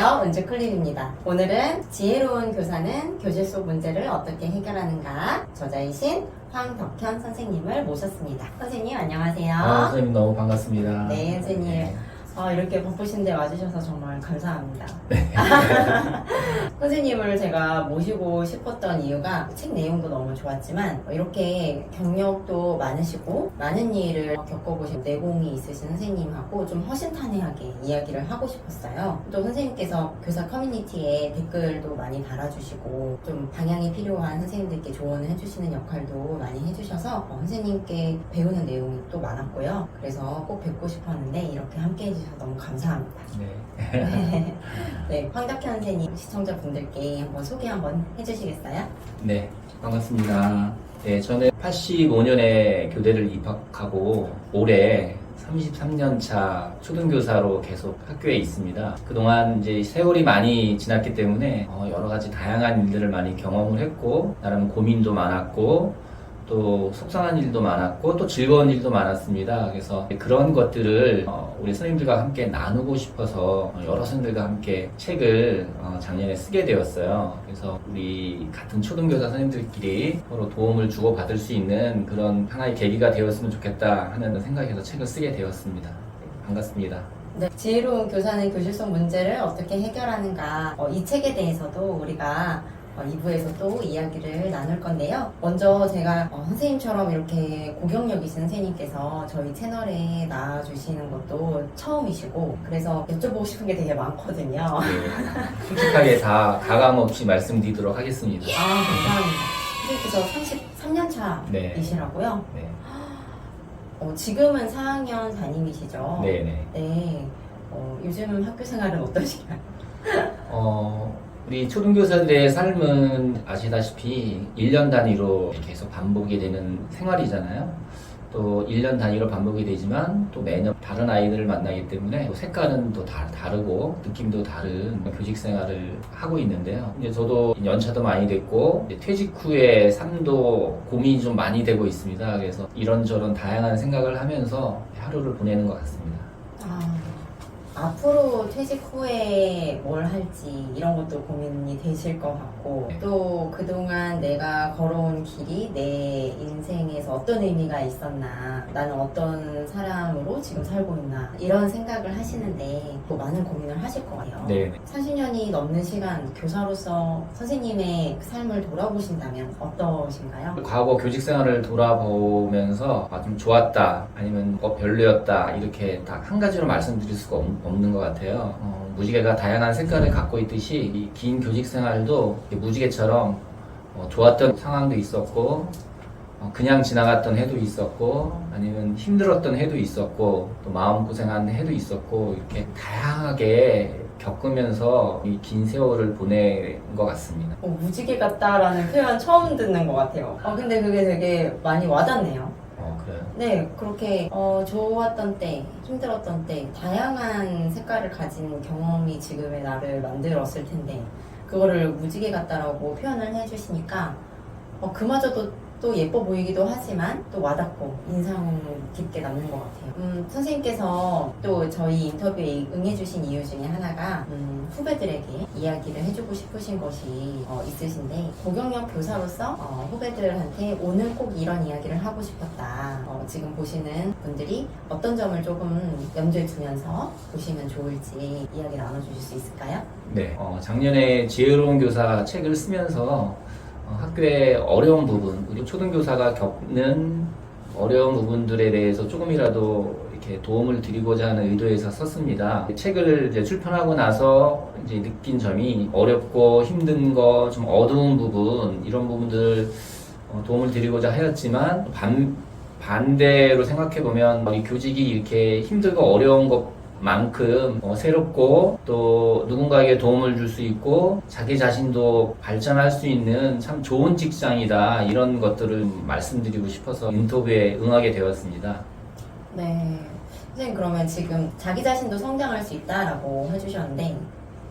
안녕하세요. 은주클립입니다. 오늘은 지혜로운 교사는 교실 속 문제를 어떻게 해결하는가 저자이신 황덕현 선생님을 모셨습니다. 선생님 안녕하세요. 선생님 너무 반갑습니다. 네, 선생님. 이렇게 바쁘신데 와주셔서 정말 감사합니다. 선생님을 제가 모시고 싶었던 이유가 책 내용도 너무 좋았지만 이렇게 경력도 많으시고 많은 일을 겪어보신 내공이 있으신 선생님하고 좀 허심탄회하게 이야기를 하고 싶었어요. 또 선생님께서 교사 커뮤니티에 댓글도 많이 달아주시고 좀 방향이 필요한 선생님들께 조언을 해주시는 역할도 많이 해주셔서 선생님께 배우는 내용이 또 많았고요. 그래서 꼭 뵙고 싶었는데 이렇게 함께 해주셔서 너무 감사합니다. 네. 네, 황덕현 선생님 시청자분들께 한번 소개 한번 해주시겠어요? 네, 반갑습니다. 네, 저는 85년에 교대를 입학하고 올해 33년 차 초등교사로 계속 학교에 있습니다. 그동안 이제 세월이 많이 지났기 때문에 여러 가지 다양한 일들을 많이 경험을 했고 나름 고민도 많았고 또 속상한 일도 많았고 또 즐거운 일도 많았습니다. 그래서 그런 것들을 우리 선생님들과 함께 나누고 싶어서 여러 선생님들과 함께 책을 작년에 쓰게 되었어요. 그래서 우리 같은 초등교사 선생님들끼리 서로 도움을 주고받을 수 있는 그런 하나의 계기가 되었으면 좋겠다 하는 생각에서 책을 쓰게 되었습니다. 반갑습니다. 네, 지혜로운 교사는 교실 속 문제를 어떻게 해결하는가 이 책에 대해서도 우리가 2부에서 또 이야기를 나눌 건데요. 먼저 제가 선생님처럼 이렇게 고경력 있는 선생님께서 저희 채널에 나와주시는 것도 처음이시고 그래서 여쭤보고 싶은 게 되게 많거든요. 네, 솔직하게 다 가감 없이 말씀드리도록 하겠습니다. 감사합니다. 선생님께서 33년 차이시라고요? 네. 지금은 4학년 담임이시죠? 네네. 네. 요즘 학교 생활은 어떠신가요? 우리 초등교사들의 삶은 아시다시피 1년 단위로 계속 반복이 되는 생활이잖아요. 또 1년 단위로 반복이 되지만 또 매년 다른 아이들을 만나기 때문에 또 색깔은 또 다르고 느낌도 다른 교직 생활을 하고 있는데요. 이제 저도 연차도 많이 됐고 이제 퇴직 후에 삶도 고민이 좀 많이 되고 있습니다. 그래서 이런저런 다양한 생각을 하면서 하루를 보내는 것 같습니다. 앞으로 퇴직 후에 뭘 할지 이런 것도 고민이 되실 것 같고 또 그동안 내가 걸어온 길이 내 인생에서 어떤 의미가 있었나 나는 어떤 사람으로 지금 살고 있나 이런 생각을 하시는데 또 많은 고민을 하실 것 같아요. 네. 40년이 넘는 시간 교사로서 선생님의 삶을 돌아보신다면 어떠신가요? 과거 교직 생활을 돌아보면서 좀 좋았다 아니면 별로였다 이렇게 다 한 가지로 말씀드릴 수가 없는 것 같아요. 무지개가 다양한 색깔을 갖고 있듯이 이 긴 교직 생활도 무지개처럼 좋았던 상황도 있었고 그냥 지나갔던 해도 있었고 아니면 힘들었던 해도 있었고 또 마음고생한 해도 있었고 이렇게 다양하게 겪으면서 이 긴 세월을 보낸 것 같습니다. 무지개 같다라는 표현 처음 듣는 것 같아요. 근데 그게 되게 많이 와닿네요. 그래요? 네, 그렇게 좋았던 때, 힘들었던 때 다양한 색깔을 가진 경험이 지금의 나를 만들었을 텐데 그거를 무지개 같다라고 표현을 해주시니까 그마저도 또 예뻐 보이기도 하지만 또 와닿고 인상 깊게 남는 것 같아요. 선생님께서 또 저희 인터뷰에 응해주신 이유 중에 하나가 후배들에게 이야기를 해주고 싶으신 것이 있으신데 고경력 교사로서 후배들한테 오늘 꼭 이런 이야기를 하고 싶었다. 지금 보시는 분들이 어떤 점을 조금 염두에 두면서 보시면 좋을지 이야기 나눠주실 수 있을까요? 네. 작년에 지혜로운 교사 책을 쓰면서 학교의 어려운 부분, 우리 초등교사가 겪는 어려운 부분들에 대해서 조금이라도 이렇게 도움을 드리고자 하는 의도에서 썼습니다. 책을 이제 출판하고 나서 이제 느낀 점이 어렵고 힘든 거, 좀 어두운 부분, 이런 부분들 도움을 드리고자 하였지만 반대로 생각해보면 이 교직이 이렇게 힘들고 어려운 것 만큼 새롭고 또 누군가에게 도움을 줄 수 있고 자기 자신도 발전할 수 있는 참 좋은 직장이다 이런 것들을 말씀드리고 싶어서 인터뷰에 응하게 되었습니다. 네, 선생님 그러면 지금 자기 자신도 성장할 수 있다라고 해주셨는데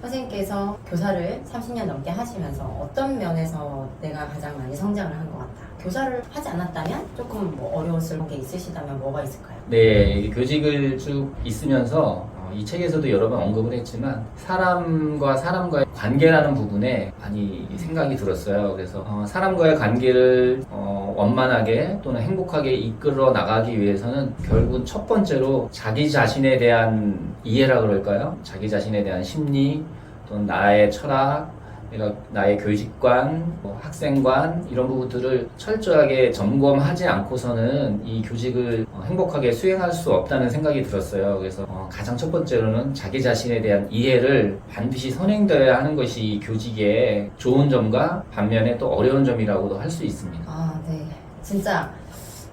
선생님께서 교사를 30년 넘게 하시면서 어떤 면에서 내가 가장 많이 성장을 한 것 같다? 교사를 하지 않았다면 조금 어려웠을 게 있으시다면 뭐가 있을까요? 네, 교직을 쭉 있으면서 이 책에서도 여러 번 언급을 했지만 사람과 사람과의 관계라는 부분에 많이 생각이 들었어요. 그래서 사람과의 관계를 원만하게 또는 행복하게 이끌어 나가기 위해서는 결국은 첫 번째로 자기 자신에 대한 이해라 그럴까요? 자기 자신에 대한 심리 또는 나의 철학, 나의 교직관, 학생관 이런 부분들을 철저하게 점검하지 않고서는 이 교직을 행복하게 수행할 수 없다는 생각이 들었어요. 그래서 가장 첫 번째로는 자기 자신에 대한 이해를 반드시 선행되어야 하는 것이 이 교직의 좋은 점과 반면에 또 어려운 점이라고도 할 수 있습니다. 아, 네. 진짜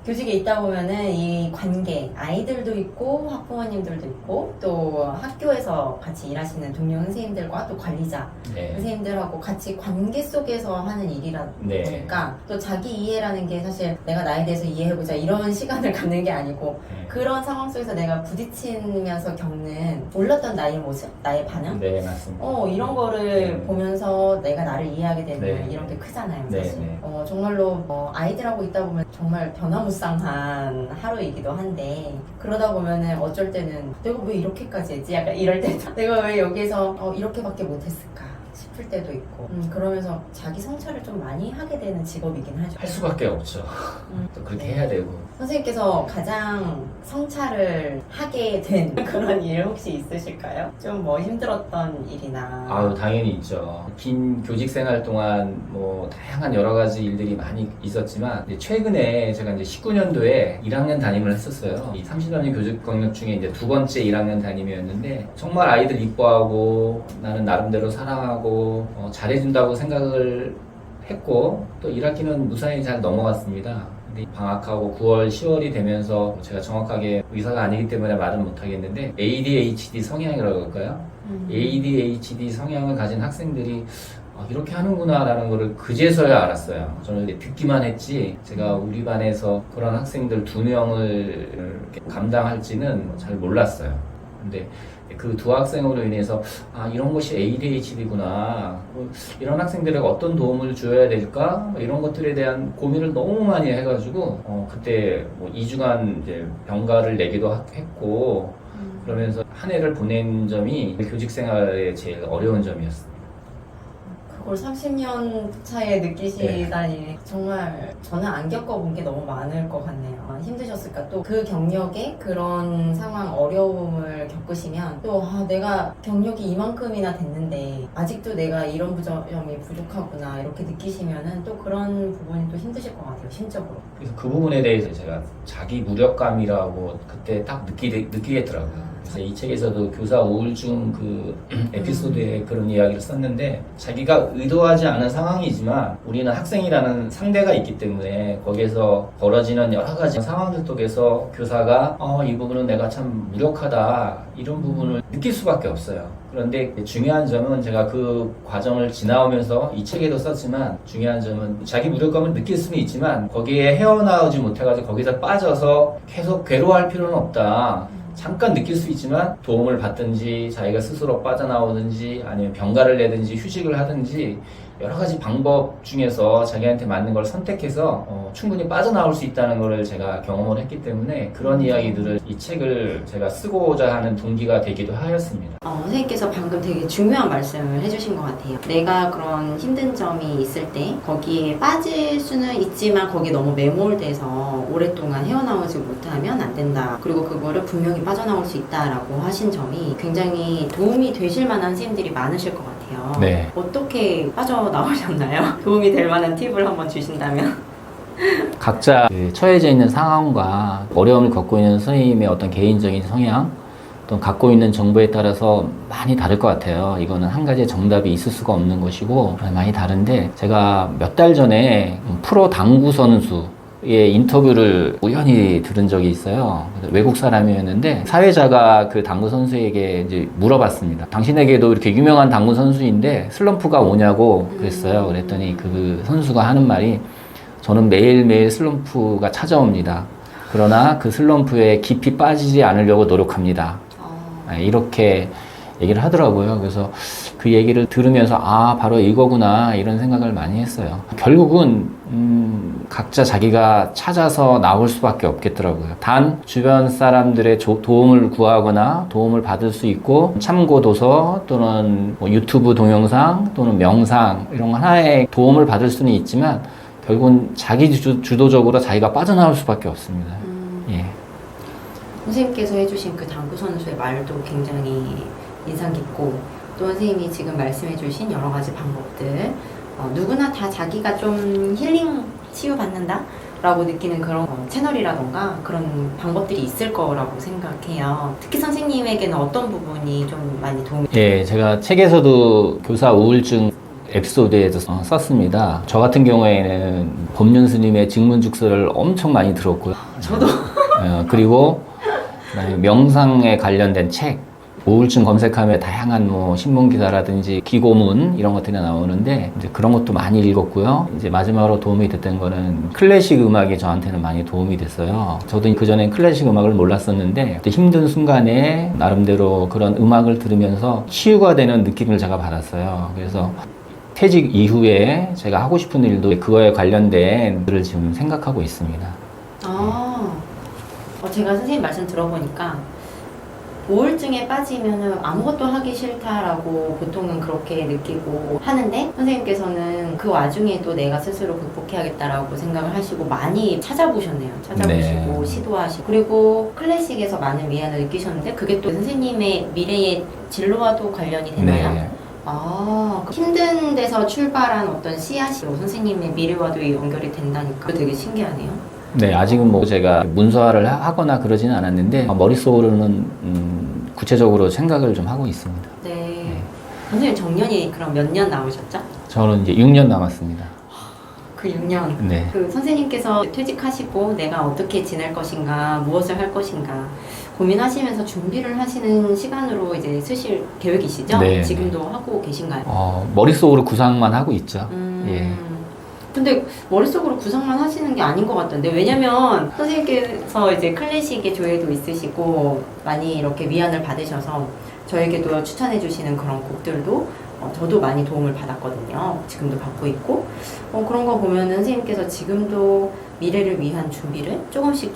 교직에 있다 보면은 이 관계, 아이들도 있고 학부모님들도 있고 또 학교에서 같이 일하시는 동료 선생님들과 또 관리자 네. 선생님들하고 같이 관계 속에서 하는 일이다 네. 보니까 또 자기 이해라는 게 사실 내가 나에 대해서 이해해보자 이런 시간을 갖는 게 아니고 네. 그런 상황 속에서 내가 부딪히면서 겪는 몰랐던 나의 모습, 나의 반응 네, 맞습니다. 이런 거를 네. 보면서 내가 나를 이해하게 되면 네. 이런 게 크잖아요, 네, 사실. 네. 정말로 아이들하고 있다 보면 정말 변화무쌍한 하루이기도 한데 그러다 보면은 어쩔 때는 내가 왜 이렇게까지 했지? 약간 이럴 때도 내가 왜 여기서 이렇게밖에 못했을까? 싶을 때도 있고 그러면서 자기 성찰을 좀 많이 하게 되는 직업이긴 하죠. 할 수밖에 없죠. 또 그렇게 해야 되고. 선생님께서 가장 성찰을 하게 된 그런 일 혹시 있으실까요? 좀 힘들었던 일이나 아유, 당연히 있죠. 긴 교직 생활 동안 다양한 여러 가지 일들이 많이 있었지만 이제 최근에 제가 이제 19년도에 1학년 담임을 했었어요. 이 30년 교직 경력 중에 이제 두 번째 1학년 담임이었는데 정말 아이들 이뻐하고 나는 나름대로 사랑하고 잘해준다고 생각을 했고 또 1학기는 무사히 잘 넘어갔습니다. 근데 방학하고 9월, 10월이 되면서 제가 정확하게 의사가 아니기 때문에 말은 못하겠는데 ADHD 성향이라고 할까요? ADHD 성향을 가진 학생들이 이렇게 하는구나 라는 거를 그제서야 알았어요. 저는 이제 듣기만 했지 제가 우리 반에서 그런 학생들 2명을 감당할지는 잘 몰랐어요. 근데 그 두 학생으로 인해서 이런 것이 ADHD구나, 이런 학생들에게 어떤 도움을 줘야 될까, 이런 것들에 대한 고민을 너무 많이 해가지고 그때 2주간 이제 병가를 내기도 했고 그러면서 한 해를 보낸 점이 교직 생활의 제일 어려운 점이었어요. 그걸 30년 차에 느끼시다니 정말 저는 안 겪어본 게 너무 많을 것 같네요. 힘드셨을까? 또 그 경력에 그런 상황 어려움을 겪으시면 또 내가 경력이 이만큼이나 됐는데 아직도 내가 이런 점이 부족하구나 이렇게 느끼시면은 또 그런 부분이 또 힘드실 것 같아요, 심적으로. 그래서 그 부분에 대해서 제가 자기 무력감이라고 그때 딱 느끼겠더라고요. 그래서 이 책에서도 교사 우울증 그 에피소드에 그런 이야기를 썼는데 자기가 의도하지 않은 상황이지만 우리는 학생이라는 상대가 있기 때문에 거기에서 벌어지는 여러 가지 상황들 속에서 교사가 이 부분은 내가 참 무력하다 이런 부분을 느낄 수밖에 없어요. 그런데 중요한 점은 제가 그 과정을 지나오면서 이 책에도 썼지만 중요한 점은 자기 무력감을 느낄 수는 있지만 거기에 헤어나오지 못해가지고 거기서 빠져서 계속 괴로워할 필요는 없다. 잠깐 느낄 수 있지만 도움을 받든지 자기가 스스로 빠져나오든지 아니면 병가를 내든지 휴직을 하든지 여러 가지 방법 중에서 자기한테 맞는 걸 선택해서 충분히 빠져나올 수 있다는 걸 제가 경험을 했기 때문에 그런 이야기들을 이 책을 제가 쓰고자 하는 동기가 되기도 하였습니다. 선생님께서 방금 되게 중요한 말씀을 해주신 것 같아요. 내가 그런 힘든 점이 있을 때 거기에 빠질 수는 있지만 거기에 너무 매몰돼서 오랫동안 헤어나오지 못하면 안 된다. 그리고 그거를 분명히 빠져나올 수 있다라고 하신 점이 굉장히 도움이 되실 만한 선생님들이 많으실 것 같아요. 네. 어떻게 빠져나오셨나요? 도움이 될 만한 팁을 한번 주신다면. 각자 처해져 있는 상황과 어려움을 겪고 있는 선생님의 어떤 개인적인 성향 또 갖고 있는 정보에 따라서 많이 다를 것 같아요. 이거는 한 가지의 정답이 있을 수가 없는 것이고 많이 다른데 제가 몇 달 전에 프로 당구 선수의 인터뷰를 우연히 들은 적이 있어요. 외국 사람이었는데 사회자가 그 당구 선수에게 이제 물어봤습니다. 당신에게도 이렇게 유명한 당구 선수인데 슬럼프가 오냐고 그랬어요. 그랬더니 그 선수가 하는 말이 저는 매일매일 슬럼프가 찾아옵니다. 그러나 그 슬럼프에 깊이 빠지지 않으려고 노력합니다. 이렇게 얘기를 하더라고요. 그래서 그 얘기를 들으면서 아, 바로 이거구나 이런 생각을 많이 했어요. 결국은 각자 자기가 찾아서 나올 수밖에 없겠더라고요. 단 주변 사람들의 도움을 구하거나 도움을 받을 수 있고 참고 도서 또는 뭐 유튜브 동영상 또는 명상 이런 거 하나의 도움을 받을 수는 있지만 결국은 자기 주도적으로 자기가 빠져나올 수밖에 없습니다. 예. 선생님께서 해주신 그 당구 선수의 말도 굉장히 인상 깊고 또 선생님이 지금 말씀해주신 여러 가지 방법들 누구나 다 자기가 좀 힐링 치유받는다 라고 느끼는 그런 채널이라던가 그런 방법들이 있을 거라고 생각해요. 특히 선생님에게는 어떤 부분이 좀 많이 도움이 예, 제가 책에서도 교사 우울증 에피소드에서 썼습니다. 저 같은 경우에는 법륜 스님의 직문죽서를 엄청 많이 들었고요. 저도 그리고 그다음에 명상에 관련된 책, 우울증 검색하면 다양한 뭐 신문 기사라든지 기고문 이런 것들이 나오는데 이제 그런 것도 많이 읽었고요. 이제 마지막으로 도움이 됐던 거는 클래식 음악이 저한테는 많이 도움이 됐어요. 저도 그전엔 클래식 음악을 몰랐었는데 힘든 순간에 나름대로 그런 음악을 들으면서 치유가 되는 느낌을 제가 받았어요. 그래서 퇴직 이후에 제가 하고 싶은 일도 그거에 관련된 일을 지금 생각하고 있습니다. 제가 선생님 말씀 들어보니까 우울증에 빠지면 아무것도 하기 싫다라고 보통은 그렇게 느끼고 하는데 선생님께서는 그 와중에도 내가 스스로 극복해야겠다라고 생각을 하시고 많이 찾아보셨네요. 찾아보시고 네. 시도하시고 그리고 클래식에서 많은 위안을 느끼셨는데 그게 또 선생님의 미래의 진로와도 관련이 되나요? 네. 힘든 데서 출발한 어떤 씨앗이 선생님의 미래와도 연결이 된다니까 되게 신기하네요. 네, 아직은 뭐 제가 문서화를 하거나 그러지는 않았는데 머릿속으로는 구체적으로 생각을 좀 하고 있습니다. 네. 선생님 정년이 그럼 몇 년 남으셨죠? 저는 이제 6년 남았습니다. 그 6년. 네. 그 선생님께서 퇴직하시고 내가 어떻게 지낼 것인가, 무엇을 할 것인가 고민하시면서 준비를 하시는 시간으로 이제 쓰실 계획이시죠? 네. 지금도 하고 계신가요? 머릿속으로 구상만 하고 있죠. 예. 근데 머릿속으로 구상만 하시는 게 아닌 것 같던데 왜냐면 선생님께서 이제 클래식의 조예도 있으시고 많이 이렇게 위안을 받으셔서 저에게도 추천해 주시는 그런 곡들도 저도 많이 도움을 받았거든요. 지금도 받고 있고 그런 거 보면은 선생님께서 지금도 미래를 위한 준비를 조금씩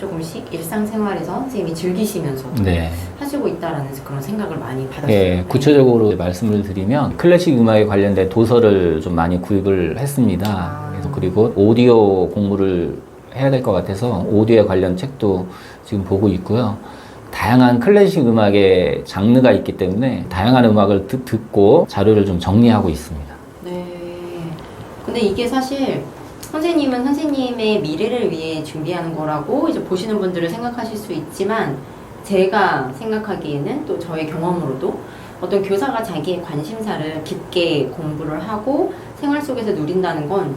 일상생활에서 선생님이 즐기시면서 네. 하시고 있다라는 그런 생각을 많이 받았어요. 예, 구체적으로 말씀을 드리면 클래식 음악에 관련된 도서를 좀 많이 구입을 했습니다. 그래서 그리고 오디오 공부를 해야 될 것 같아서 오디오에 관련 책도 지금 보고 있고요. 다양한 클래식 음악의 장르가 있기 때문에 다양한 음악을 듣고 자료를 좀 정리하고 있습니다. 네. 근데 이게 사실 선생님은 선생님의 미래를 위해 준비하는 거라고 이제 보시는 분들을 생각하실 수 있지만 제가 생각하기에는 또 저의 경험으로도 어떤 교사가 자기의 관심사를 깊게 공부를 하고 생활 속에서 누린다는 건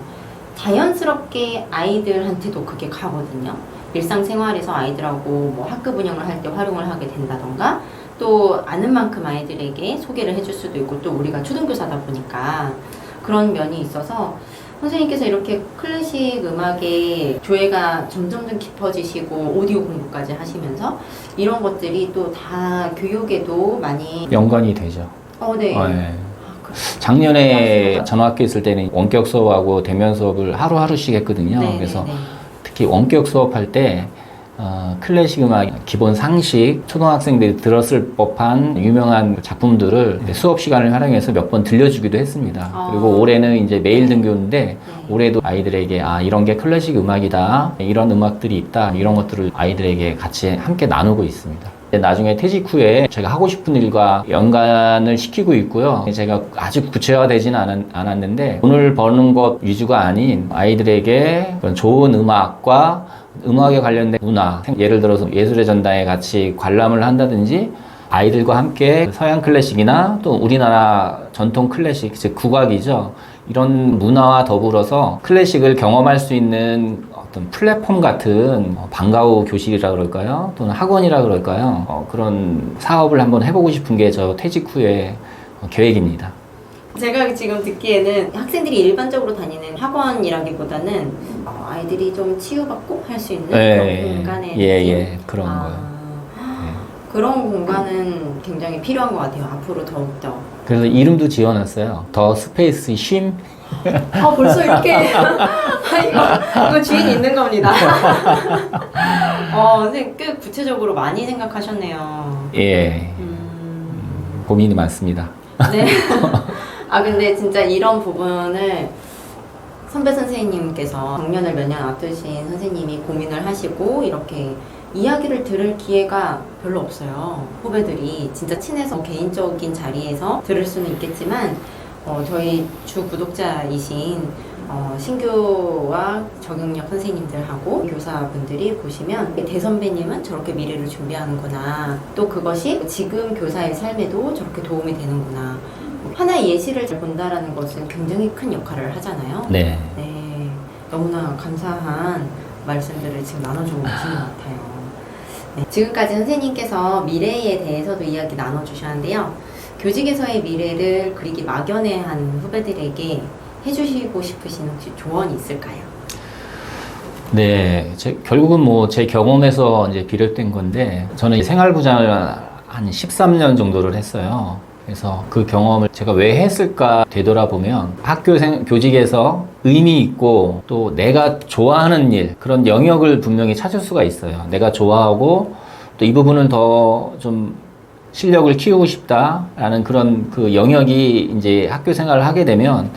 자연스럽게 아이들한테도 그게 가거든요. 일상생활에서 아이들하고 뭐 학급 운영을 할 때 활용을 하게 된다던가 또 아는 만큼 아이들에게 소개를 해줄 수도 있고 또 우리가 초등교사다 보니까 그런 면이 있어서 선생님께서 이렇게 클래식 음악의 조예가 점점 깊어지시고 오디오 공부까지 하시면서 이런 것들이 또 다 교육에도 많이 연관이 되죠. 네. 네. 작년에 전학교 있을 때는 원격 수업하고 대면 수업을 하루하루씩 했거든요. 네, 그래서 네, 네. 특히 원격 수업할 때 클래식 음악 기본 상식 초등학생들이 들었을 법한 유명한 작품들을 수업 시간을 활용해서 몇 번 들려주기도 했습니다. 그리고 올해는 이제 매일 등교인데 올해도 아이들에게 이런 게 클래식 음악이다, 이런 음악들이 있다, 이런 것들을 아이들에게 같이 함께 나누고 있습니다. 나중에 퇴직 후에 제가 하고 싶은 일과 연관을 시키고 있고요. 제가 아직 구체화되지는 않았는데 돈을 버는 것 위주가 아닌 아이들에게 그런 좋은 음악과 음악에 관련된 문화, 예를 들어서 예술의 전당에 같이 관람을 한다든지 아이들과 함께 서양 클래식이나 또 우리나라 전통 클래식, 즉 국악이죠. 이런 문화와 더불어서 클래식을 경험할 수 있는 어떤 플랫폼 같은 방과후 교실이라 그럴까요? 또는 학원이라 그럴까요? 그런 사업을 한번 해보고 싶은 게 저 퇴직 후에 계획입니다. 제가 지금 듣기에는 학생들이 일반적으로 다니는 학원이라기보다는 아이들이 좀 치유받고 할 수 있는 그런 공간에 예, 그런 거요. 그런 공간은 굉장히 필요한 것 같아요. 앞으로 더욱더. 그래서 이름도 지어놨어요. 더 스페이스 쉼. 아, 벌써 이렇게. 이거 주인이 있는 겁니다. 선생님 꽤 구체적으로 많이 생각하셨네요. 예, 고민이 많습니다. 네. 아, 근데 진짜 이런 부분을 선배 선생님께서 정년을 몇 년 앞두신 선생님이 고민을 하시고 이렇게 이야기를 들을 기회가 별로 없어요. 후배들이 진짜 친해서 개인적인 자리에서 들을 수는 있겠지만 저희 주 구독자이신 신규와 적용력 선생님들하고 교사분들이 보시면 대선배님은 저렇게 미래를 준비하는구나. 또 그것이 지금 교사의 삶에도 저렇게 도움이 되는구나. 하나의 예시를 잘 본다라는 것은 굉장히 큰 역할을 하잖아요. 네. 네, 너무나 감사한 말씀들을 지금 나눠주고 계신 것 같아요. 네, 지금까지 선생님께서 미래에 대해서도 이야기 나눠주셨는데요. 교직에서의 미래를 그리기 막연해한 후배들에게 해주시고 싶으신 혹시 조언이 있을까요? 네, 결국은 뭐 제 경험에서 이제 비롯된 건데, 저는 생활부장을 한 13년 정도를 했어요. 그래서 그 경험을 제가 왜 했을까 되돌아보면 교직에서 의미 있고 또 내가 좋아하는 일, 그런 영역을 분명히 찾을 수가 있어요. 내가 좋아하고 또 이 부분은 더 좀 실력을 키우고 싶다라는 그런 그 영역이 이제 학교 생활을 하게 되면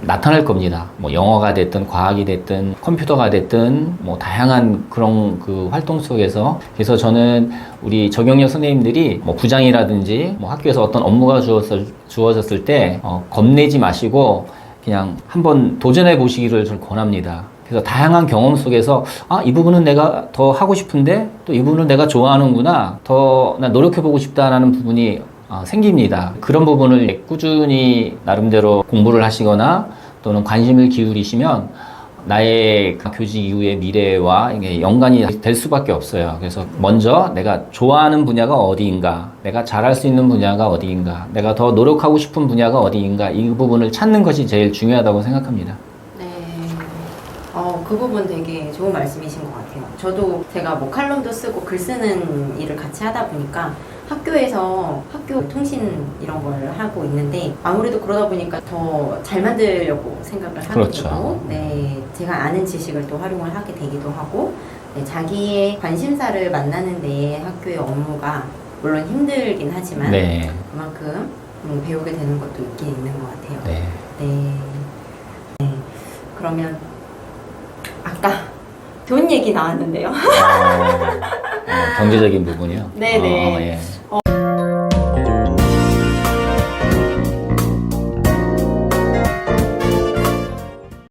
나타날 겁니다. 뭐 영어가 됐든 과학이 됐든 컴퓨터가 됐든 뭐 다양한 그런 그 활동 속에서. 그래서 저는 우리 적용력 선생님들이 뭐 부장이라든지 뭐 학교에서 어떤 업무가 주어졌을 때 겁내지 마시고 그냥 한번 도전해 보시기를 좀 권합니다. 그래서 다양한 경험 속에서 이 부분은 내가 더 하고 싶은데 또 이 부분은 내가 좋아하는구나, 더 나 노력해 보고 싶다라는 부분이 생깁니다. 그런 부분을 꾸준히 나름대로 공부를 하시거나 또는 관심을 기울이시면 나의 교직 이후의 미래와 이게 연관이 될 수밖에 없어요. 그래서 먼저 내가 좋아하는 분야가 어디인가, 내가 잘할 수 있는 분야가 어디인가, 내가 더 노력하고 싶은 분야가 어디인가, 이 부분을 찾는 것이 제일 중요하다고 생각합니다. 네. 그 부분 되게 좋은 말씀이신 것 같아요. 저도 제가 뭐 칼럼도 쓰고 글 쓰는 일을 같이 하다 보니까 학교에서 학교 통신 이런 걸 하고 있는데 아무래도 그러다 보니까 더 잘 만들려고 생각을 하게 그렇죠. 되고, 네, 제가 아는 지식을 또 활용을 하게 되기도 하고, 네, 자기의 관심사를 만나는 데에 학교의 업무가 물론 힘들긴 하지만 네. 그만큼 배우게 되는 것도 있긴 있는 것 같아요. 네. 네. 네. 그러면 아까 돈 얘기 나왔는데요. 경제적인 부분이요? 네네. 예.